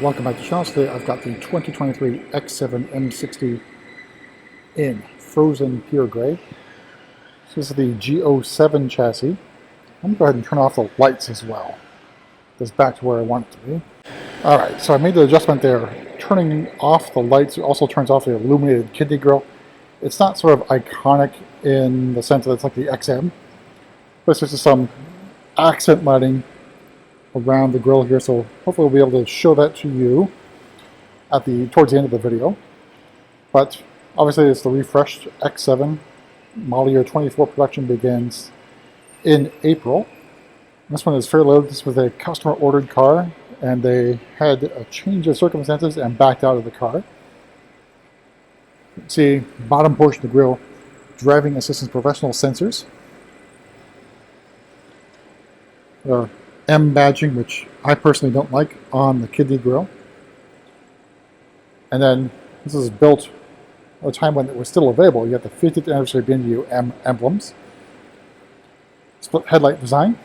Welcome back to the channel. Today I've got the 2023 X7 M60 in frozen pure gray. So this is the G07 chassis. I'm going to go ahead and turn off the lights as well. This back to where I want it to be. Alright, so I made the adjustment there. Turning off the lights also turns off the illuminated kidney grille. It's not sort of iconic in the sense that it's like the XM, but it's just some accent lighting around the grille here, so hopefully we'll be able to show that to you at towards the end of the video. But obviously it's the refreshed X7. Model year 24 production begins in April. This one is fairly low. This was a customer ordered car and they had a change of circumstances and backed out of the car. You can see bottom portion of the grille, driving assistance professional sensors. There are M badging, which I personally don't like, on the kidney grille. And then this is built at a time when it was still available. You have the 50th anniversary BNU M emblems. Split headlight design.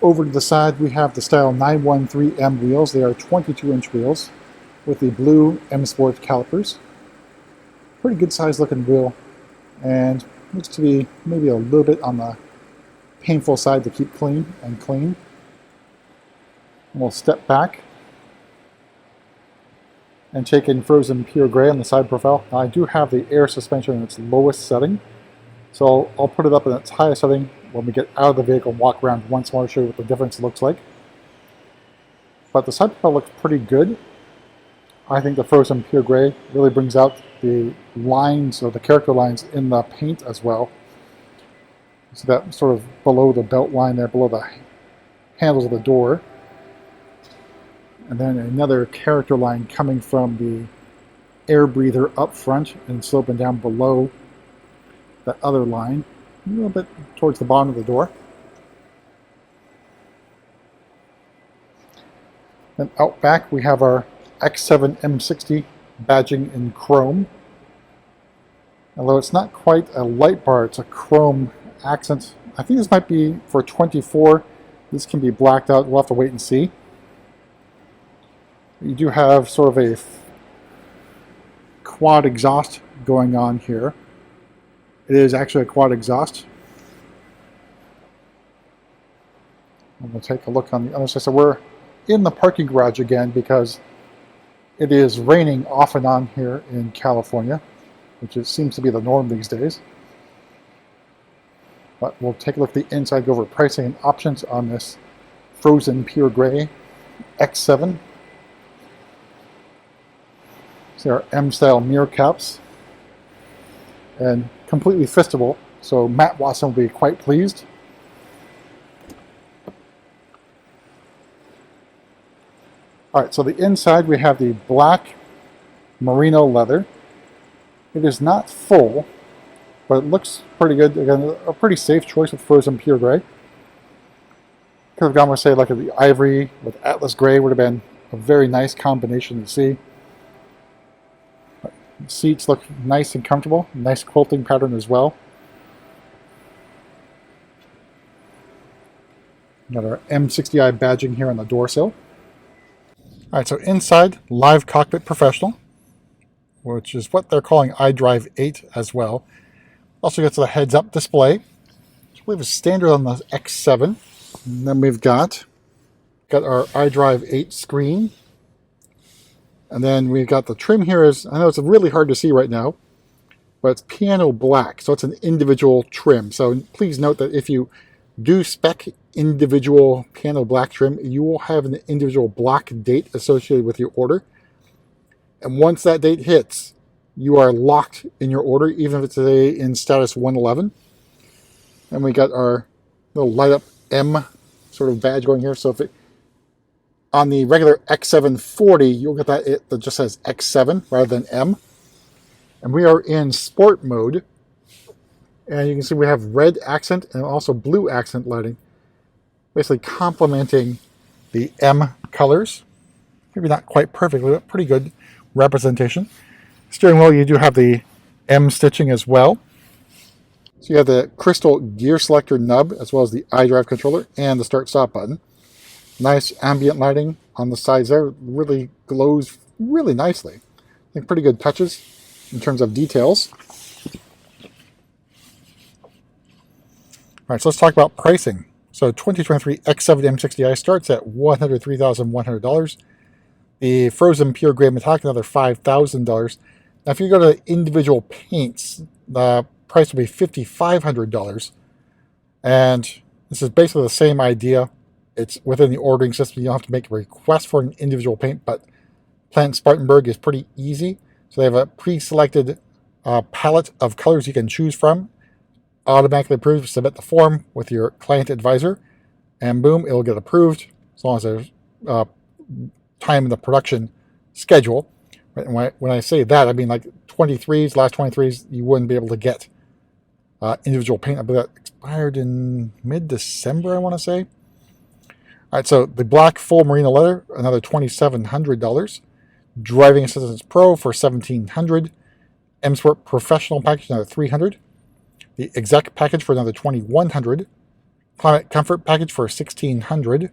Over to the side we have the style 913M wheels. They are 22-inch wheels with the blue M Sport calipers. Pretty good size looking wheel, and looks to be maybe a little bit on the painful side to keep clean. And we'll step back and take in frozen pure gray on the side profile. Now I do have the air suspension in its lowest setting, so I'll put it up in its highest setting when we get out of the vehicle and walk around once more to show you what the difference looks like. But the side profile looks pretty good. I think the frozen pure gray really brings out the lines, or the character lines, in the paint as well. So that sort of below the belt line there, below the handles of the door. And then another character line coming from the air breather up front and sloping down below that other line, a little bit towards the bottom of the door. Then out back we have our X7 M60 badging in chrome. Although it's not quite a light bar, it's a chrome accent. I think this might be for 24. This can be blacked out. We'll have to wait and see. You do have sort of a quad exhaust going on here. It is actually a quad exhaust. And we'll take a look on the other side. So we're in the parking garage again because it is raining off and on here in California, which seems to be the norm these days. But we'll take a look at the inside, go over pricing and options on this frozen pure gray X7. See our M-style mirror caps, and completely fistable, so Matt Watson will be quite pleased. Alright, so the inside we have the black merino leather. It is not full, but it looks pretty good. Again, a pretty safe choice with frozen pure gray. Could have gone with, say, like the ivory with Atlas gray, would have been a very nice combination to see. But the seats look nice and comfortable. Nice quilting pattern as well. Got our M60i badging here on the door sill. Alright, so inside, live cockpit professional, which is what they're calling iDrive 8 as well. Also gets the heads-up display, which I believe is standard on the X7. And then we've got our iDrive 8 screen. And then we've got the trim here is, I know it's really hard to see right now, but it's piano black, so it's an individual trim. So please note that if you do spec individual piano black trim, you will have an individual block date associated with your order. And once that date hits, you are locked in your order, even if it's today in status 111. And we got our little light up M sort of badge going here. So if it, on the regular X740, you'll get that just says X7 rather than M. And we are in sport mode. And you can see we have red accent and also blue accent lighting, basically complementing the M colors. Maybe not quite perfectly, but pretty good representation. Steering wheel, you do have the M stitching as well. So you have the crystal gear selector nub, as well as the iDrive controller and the start-stop button. Nice ambient lighting on the sides there. Really glows really nicely. I think pretty good touches in terms of details. All right, so let's talk about pricing. So 2023 X7 M60i starts at $103,100. The frozen pure gray metallic, another $5,000. Now, if you go to individual paints, the price will be $5,500. And this is basically the same idea. It's within the ordering system. You don't have to make a request for an individual paint, but Plant Spartanburg is pretty easy. So they have a pre-selected palette of colors you can choose from. Automatically approved. Submit the form with your client advisor, and boom, it'll get approved as long as there's time in the production schedule. And when I say that, I mean like 23s, last 23s, you wouldn't be able to get individual paint. I believe that expired in mid-December, I want to say. All right, so the black full merino leather, another $2,700. Driving Assistance Pro for $1,700. M Sport Professional package, another $300. The Exec package for another $2,100. Climate Comfort package for $1,600.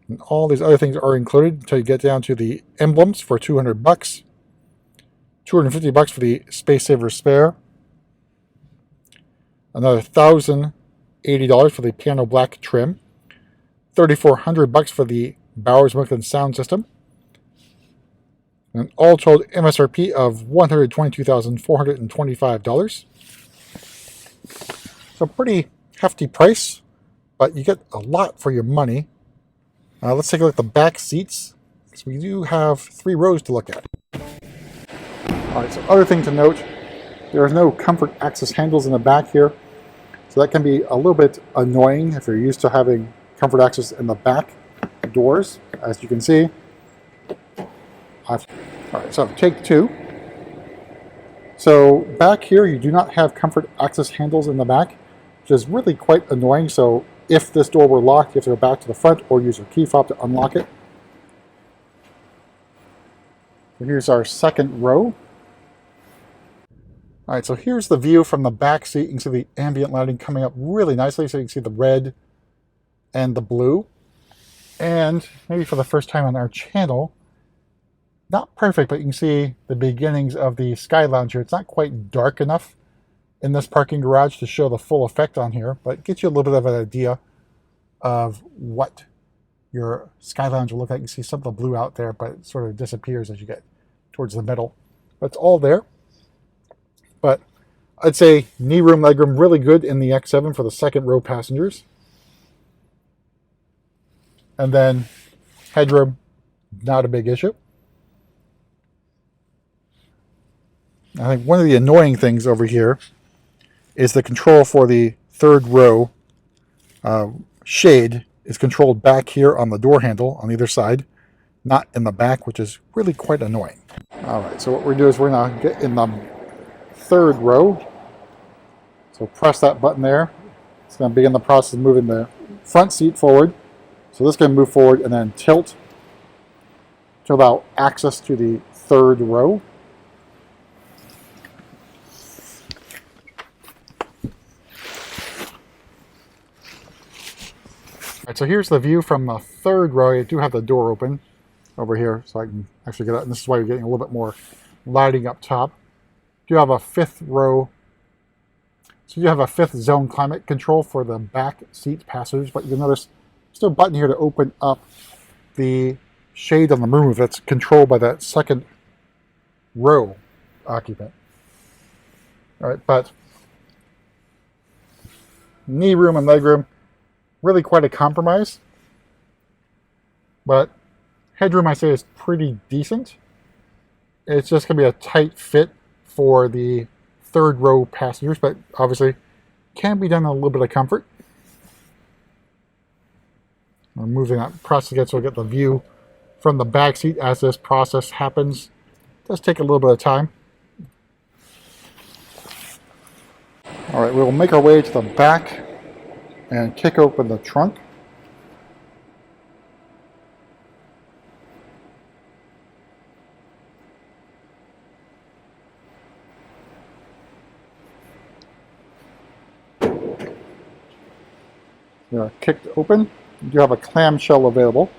And all these other things are included until you get down to the emblems for $200. $250 for the Space Saver Spare. Another $1,080 for the piano black trim. $3,400 for the Bowers Wilkins sound system. An all told MSRP of $122,425. So pretty hefty price, but you get a lot for your money. Let's take a look at the back seats, because we do have 3 rows to look at. All right, so other thing to note, there are no comfort access handles in the back here, so that can be a little bit annoying if you're used to having comfort access in the back doors, as you can see. All right, so take 2. So back here, you do not have comfort access handles in the back, which is really quite annoying. So if this door were locked, you have to go back to the front or use your key fob to unlock it. So here's our second row. All right, so here's the view from the back seat. You can see the ambient lighting coming up really nicely. So you can see the red and the blue. And maybe for the first time on our channel, not perfect, but you can see the beginnings of the Sky Lounge here. It's not quite dark enough in this parking garage to show the full effect on here, but it gets you a little bit of an idea of what your Sky Lounge will look like. You can see some of the blue out there, but it sort of disappears as you get towards the middle. But it's all there. But I'd say knee room, leg room, really good in the X7 for the second row passengers. And then headroom, not a big issue. I think one of the annoying things over here is the control for the third row shade is controlled back here on the door handle on either side, not in the back, which is really quite annoying. All right, so what we're going to do is we're going to get in the third row. So press that button there. It's going to begin the process of moving the front seat forward. So this is going to move forward and then tilt to allow access to the third row. All right, so here's the view from the third row. I do have the door open over here, so I can actually get out. And this is why you're getting a little bit more lighting up top. You have a 5th row. So you have a 5th zone climate control for the back seat passengers, but you'll notice there's a button here to open up the shade on the moonroof that's controlled by that second row occupant. All right, but knee room and leg room, really quite a compromise. But headroom, I say, is pretty decent. It's just going to be a tight fit for the third row passengers, but obviously can be done in a little bit of comfort. I'm moving that process again so we'll get the view from the back seat as this process happens. It does take a little bit of time. All right, we will make our way to the back and kick open the trunk. They are kicked open, You do have a clamshell available.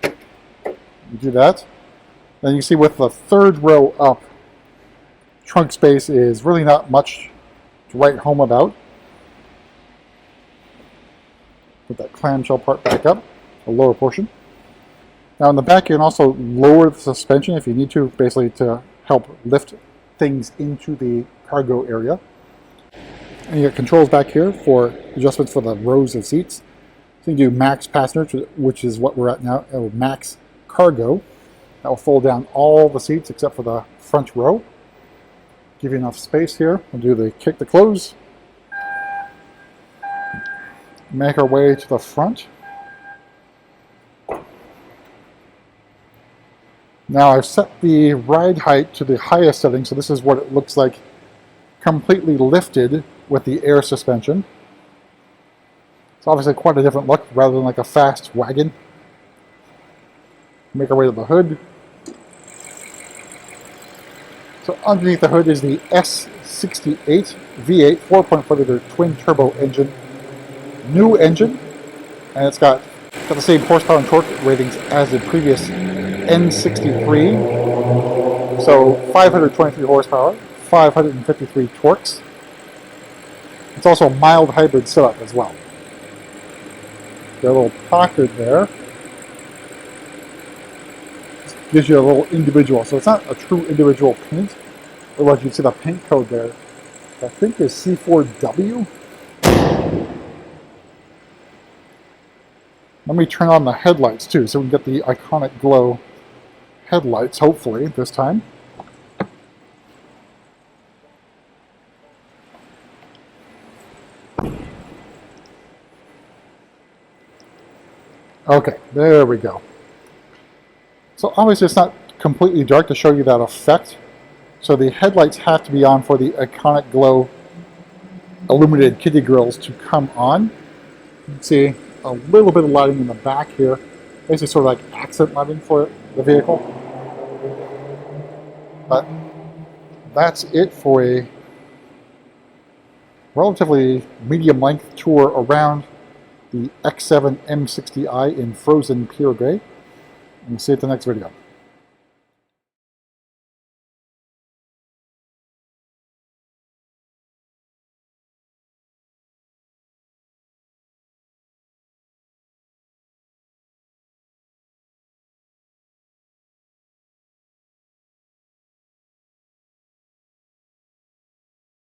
You do that. Then you see with the third row up, trunk space is really not much to write home about. Put that clamshell part back up, the lower portion. Now in the back you can also lower the suspension if you need to, basically to help lift things into the cargo area. And you got controls back here for adjustments for the rows of seats. So you can do max passenger, which is what we're at now, or max cargo. That will fold down all the seats except for the front row. Give you enough space here. We'll do the kick to close. Make our way to the front. Now I've set the ride height to the highest setting, so this is what it looks like completely lifted with the air suspension. It's obviously quite a different look rather than like a fast wagon. Make our way to the hood. So underneath the hood is the S60i V8 4.4 liter twin turbo engine. New engine, and it's got the same horsepower and torque ratings as the previous N63. So 523 horsepower, 553 torques. It's also a mild hybrid setup as well. Got a little placard there. Gives you a little individual, so it's not a true individual paint. Otherwise you'd see the paint code there. I think is C4W. Let me turn on the headlights too, so we can get the iconic glow headlights, hopefully, this time. Okay, there we go. So obviously it's not completely dark to show you that effect. So the headlights have to be on for the iconic glow illuminated kitty grills to come on. You can see a little bit of lighting in the back here. Basically sort of like accent lighting for the vehicle. But that's it for a relatively medium length tour around the X7 M60i in frozen pure gray. And we'll see you at the next video.